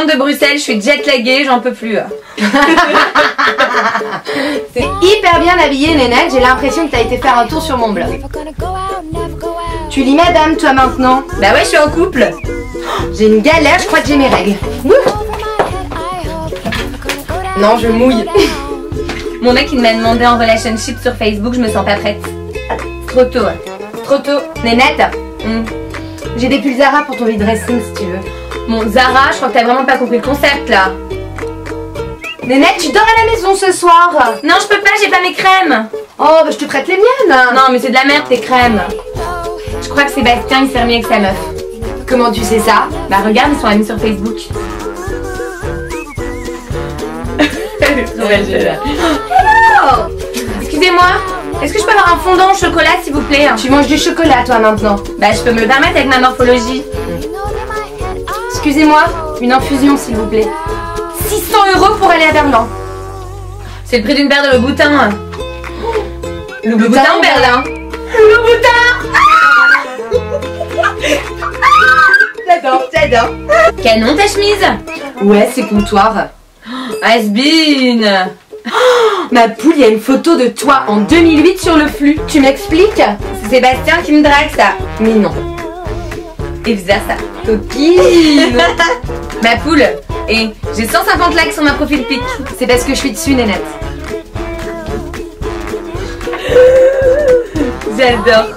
rentre de Bruxelles, je suis jet-laguée, j'en peux plus. C'est hyper bien habillée, Nénette. J'ai l'impression que t'as été faire un tour sur mon blog. Tu lis madame, toi, maintenant? Bah ouais, je suis en couple. J'ai une galère, je crois que j'ai mes règles. Ouh. Non, je mouille. Mon mec, il m'a demandé en relationship sur Facebook, je me sens pas prête. Trop tôt. Trop tôt. Nénette, j'ai des pulls Zara pour ton lit dressing si tu veux. Bon, Zara, je crois que t'as vraiment pas compris le concept là. Nénette, tu dors à la maison ce soir? Non, je peux pas, j'ai pas mes crèmes. Oh, bah je te prête les miennes. Non, mais c'est de la merde tes crèmes. Je crois que Sébastien il s'est remis avec sa meuf. Comment tu sais ça? Bah regarde, ils sont amis sur Facebook. Oh, excusez-moi, est-ce que je peux avoir un fondant au chocolat s'il vous plaît? Tu manges du chocolat toi maintenant? Bah je peux me le permettre avec ma morphologie. Excusez-moi, une infusion s'il vous plaît. 600 € pour aller à Berlin. C'est le prix d'une paire de Louboutin. Louboutin Berlin. Louboutin. J'adore. Canon ta chemise. Ouais, c'est comptoir. Has-been. Ma poule, il y a une photo de toi en 2008 sur le flux. Tu m'expliques? C'est Sébastien qui me drague ça. Mais non. Et vice ça. Copine. Ma poule. Et j'ai 150 likes sur ma profil pic. C'est parce que je suis dessus, Nénette. J'adore.